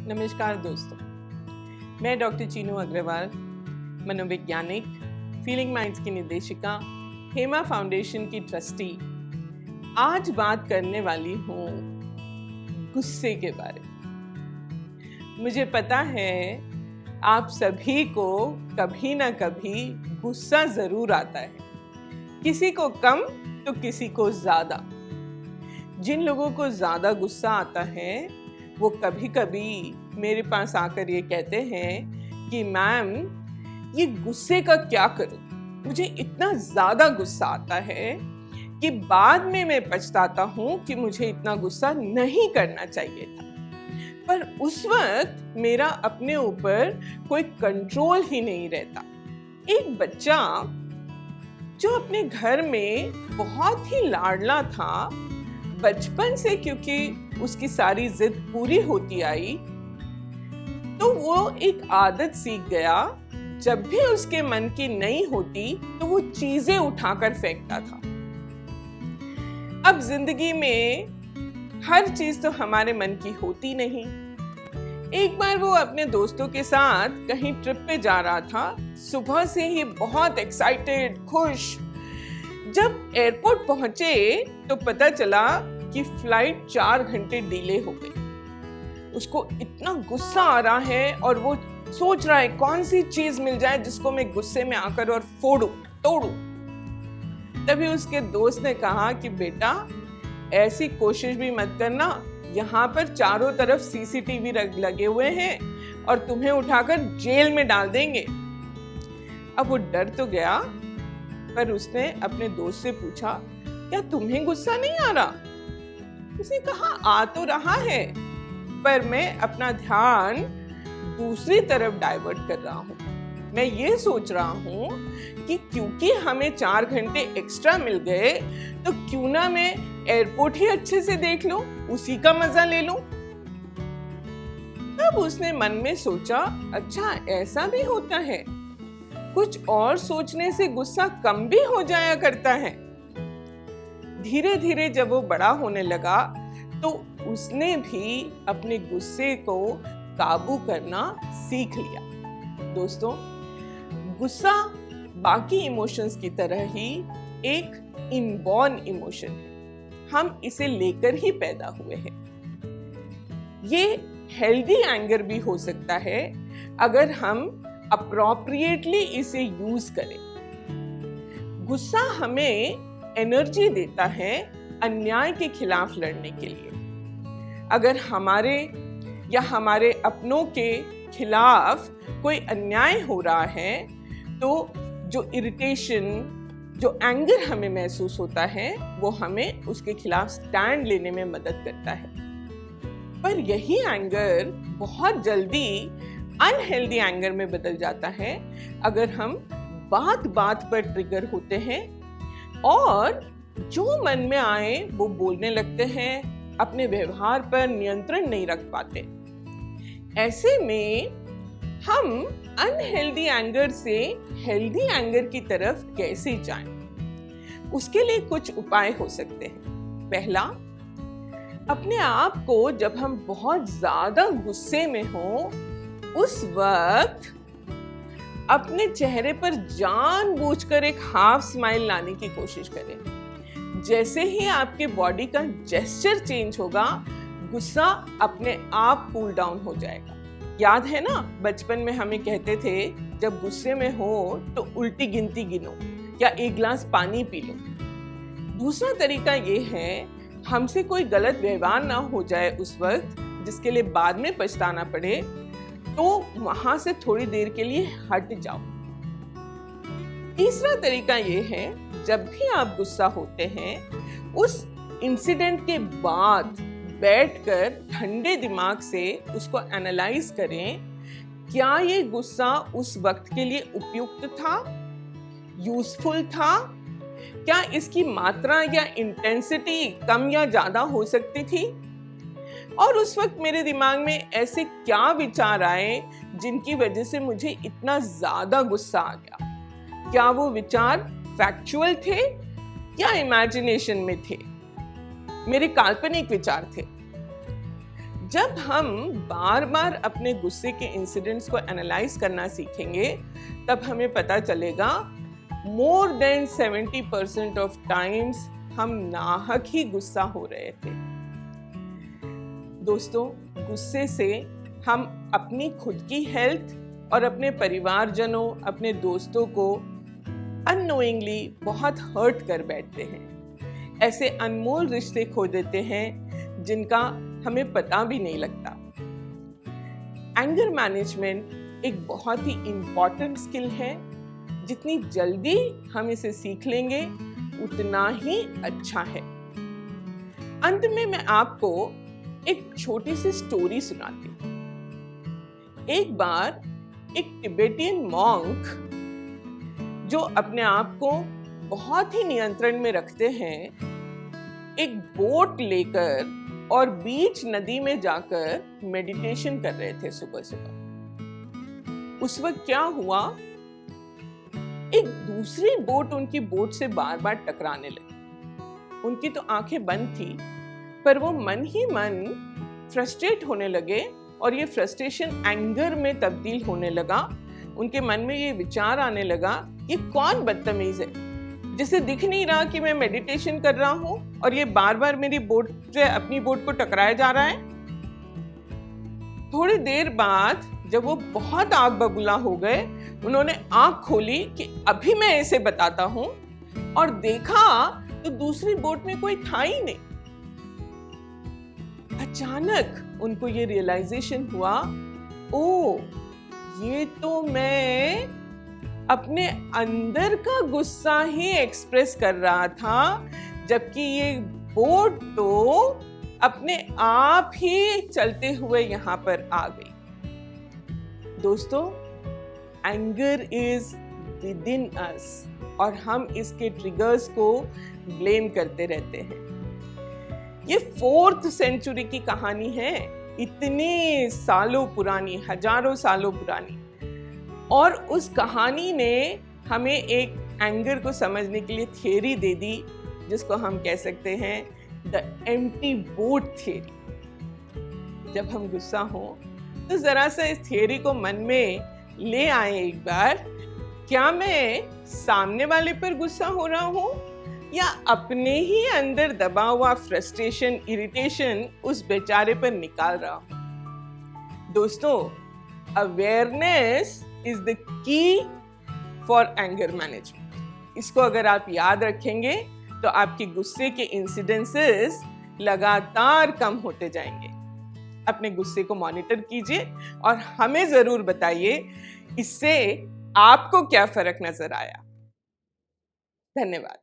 नमस्कार दोस्तों, मैं डॉक्टर चीनू अग्रवाल, मनोवैज्ञानिक, फीलिंग माइंड्स की निदेशिका, हेमा फाउंडेशन की ट्रस्टी। आज बात करने वाली हूँ गुस्से के बारे में। मुझे पता है आप सभी को कभी ना कभी गुस्सा जरूर आता है, किसी को कम तो किसी को ज्यादा। जिन लोगों को ज्यादा गुस्सा आता है वो कभी कभी मेरे पास आकर ये कहते हैं कि मैम, ये गुस्से का क्या करूं? मुझे इतना ज्यादा गुस्सा आता है कि बाद में मैं पछताता हूं कि मुझे इतना गुस्सा नहीं करना चाहिए था। पर उस वक्त मेरा अपने ऊपर कोई कंट्रोल ही नहीं रहता। एक बच्चा जो अपने घर में बहुत ही लाडला था, बचपन से क्योंकि उसकी सारी जिद पूरी होती आई, तो वो एक आदत सीख गया। जब भी उसके मन की नहीं होती तो वो चीजें उठाकर फेंकता था। अब जिंदगी में हर चीज तो हमारे मन की होती नहीं। एक बार वो अपने दोस्तों के साथ कहीं ट्रिप पे जा रहा था, सुबह से ही बहुत एक्साइटेड, खुश। जब एयरपोर्ट पहुंचे तो पता चला कि फ्लाइट 4 घंटे डिले हो गई। उसको इतना गुस्सा आ रहा है और वो सोच रहा है कौन सी चीज मिल जाए जिसको मैं गुस्से में आकर और फोड़ूं, तोड़ूं। तभी उसके दोस्त ने कहा कि बेटा, ऐसी कोशिश भी मत करना, यहाँ पर चारों तरफ सीसीटीवी लगे हुए हैं और तुम्हें उठाकर जेल में डाल देंगे। अब वो डर तो गया, पर उसने अपने दोस्त से पूछा, क्या तुम्हें गुस्सा नहीं आ रहा? उसने कहा, आ तो रहा है, पर मैं अपना ध्यान दूसरी तरफ डाइवर्ट कर रहा हूँ। मैं ये सोच रहा हूँ कि क्योंकि हमें 4 घंटे एक्स्ट्रा मिल गए, तो क्यों ना मैं एयरपोर्ट ही अच्छे से देख लूं, उसी का मजा ले लूं। तब उसने मन में सोचा, अच्छा ऐसा भी होता है, कुछ और सोचने से गुस्सा कम भी हो जाया करता है। धीरे धीरे जब वो बड़ा होने लगा तो उसने भी अपने गुस्से को काबू करना सीख लिया। दोस्तों, गुस्सा बाकी इमोशंस की तरह ही एक इनबॉर्न इमोशन है। हम इसे लेकर ही पैदा हुए हैं। ये हेल्दी एंगर भी हो सकता है अगर हम अप्रोप्रिएटली इसे यूज करें। गुस्सा हमें एनर्जी देता है अन्याय के खिलाफ लड़ने के लिए। अगर हमारे या हमारे अपनों के खिलाफ कोई अन्याय हो रहा है तो जो इरिटेशन, जो एंगर हमें महसूस होता है, वो हमें उसके खिलाफ स्टैंड लेने में मदद करता है। पर यही एंगर बहुत जल्दी अनहेल्दी एंगर में बदल जाता है अगर हम बात बात पर ट्रिगर होते हैं और जो मन में आए वो बोलने लगते हैं, अपने व्यवहार पर नियंत्रण नहीं रख पाते। ऐसे में हम अनहेल्दी एंगर से हेल्दी एंगर की तरफ कैसे जाएं? उसके लिए कुछ उपाय हो सकते हैं। पहला, अपने आप को जब हम बहुत ज्यादा गुस्से में हो, उस वक्त अपने चेहरे पर जानबूझकर एक हाफ स्माइल लाने की कोशिश करें। जैसे ही आपके बॉडी का जेस्चर चेंज होगा, गुस्सा अपने आप कूल डाउन हो जाएगा। याद है ना, बचपन में हमें कहते थे, जब गुस्से में हो तो उल्टी गिनती गिनो या 1 गिलास पानी पी लो। दूसरा तरीका ये है, हमसे कोई गलत व्यवहार ना हो जाए उस वक्त, जिसके लिए बाद में पछताना पड़े, तो वहां से थोड़ी देर के लिए हट जाओ। तीसरा तरीका ये है, जब भी आप गुस्सा होते हैं, उस इंसिडेंट के बाद बैठकर ठंडे दिमाग से उसको एनालाइज करें, क्या ये गुस्सा उस वक्त के लिए उपयुक्त था, यूजफुल था? क्या इसकी मात्रा या इंटेंसिटी कम या ज्यादा हो सकती थी? और उस वक्त मेरे दिमाग में ऐसे क्या विचार आए जिनकी वजह से मुझे इतना ज्यादा गुस्सा आ गया? क्या वो विचार फैक्चुअल थे या इमेजिनेशन में थे, मेरे काल्पनिक विचार थे? जब हम बार बार अपने गुस्से के इंसिडेंट्स को एनालाइज करना सीखेंगे, तब हमें पता चलेगा मोर देन 70% ऑफ टाइम्स हम नाहक ही गुस्सा हो रहे थे। दोस्तों, गुस्से से हम अपनी खुद की हेल्थ और अपने परिवारजनों, अपने दोस्तों को अननोइंगली बहुत हर्ट कर बैठते हैं। ऐसे अनमोल रिश्ते खो देते हैं जिनका हमें पता भी नहीं लगता। एंगर मैनेजमेंट एक बहुत ही इम्पॉर्टेंट स्किल है। जितनी जल्दी हम इसे सीख लेंगे उतना ही अच्छा है। अंत में मैं आपको एक छोटी सी स्टोरी सुनाती हूँ। एक बार एक तिब्बतियन मॉन्क जो अपने आप को बहुत ही नियंत्रण में रखते हैं, एक बोट लेकर और बीच नदी में जाकर मेडिटेशन कर रहे थे सुबह सुबह। उस वक्त क्या हुआ, एक दूसरी बोट उनकी बोट से बार बार टकराने लगी। उनकी तो आंखें बंद थी, पर वो मन ही मन फ्रस्ट्रेट होने लगे और ये फ्रस्ट्रेशन एंगर में तब्दील होने लगा। उनके मन में ये विचार आने लगा, ये कौन बदतमीज है जिसे दिख नहीं रहा कि मैं मेडिटेशन कर रहा हूं और ये बार बार मेरी बोट से अपनी बोट को टकराया जा रहा है। थोड़ी देर बाद जब वो बहुत आग बबूला हो गए, उन्होंने आंख खोली कि अभी मैं इसे बताता हूं, और देखा तो दूसरी बोट में कोई था ही नहीं। अचानक उनको ये रियलाइजेशन हुआ, ओ, ये तो मैं अपने अंदर का गुस्सा ही एक्सप्रेस कर रहा था, जबकि ये बोट तो अपने आप ही चलते हुए यहां पर आ गई। दोस्तों, एंगर इज विद इन अस और हम इसके ट्रिगर्स को ब्लेम करते रहते हैं। ये 4th सेंचुरी की कहानी है, इतने सालों पुरानी, हजारों सालों पुरानी। और उस कहानी ने हमें एक एंगर को समझने के लिए थियरी दे दी, जिसको हम कह सकते हैं द एम्प्टी बोट थियरी। जब हम गुस्सा हो तो जरा सा इस थियरी को मन में ले आए एक बार। क्या मैं सामने वाले पर गुस्सा हो रहा हूं या अपने ही अंदर दबा हुआ फ्रस्ट्रेशन, इरिटेशन उस बेचारे पर निकाल रहा हूं? दोस्तों, awareness is the key for anger management। इसको अगर आप याद रखेंगे तो आपके गुस्से के इंसिडेंसेस लगातार कम होते जाएंगे। अपने गुस्से को मॉनिटर कीजिए और हमें जरूर बताइए इससे आपको क्या फर्क नजर आया। धन्यवाद।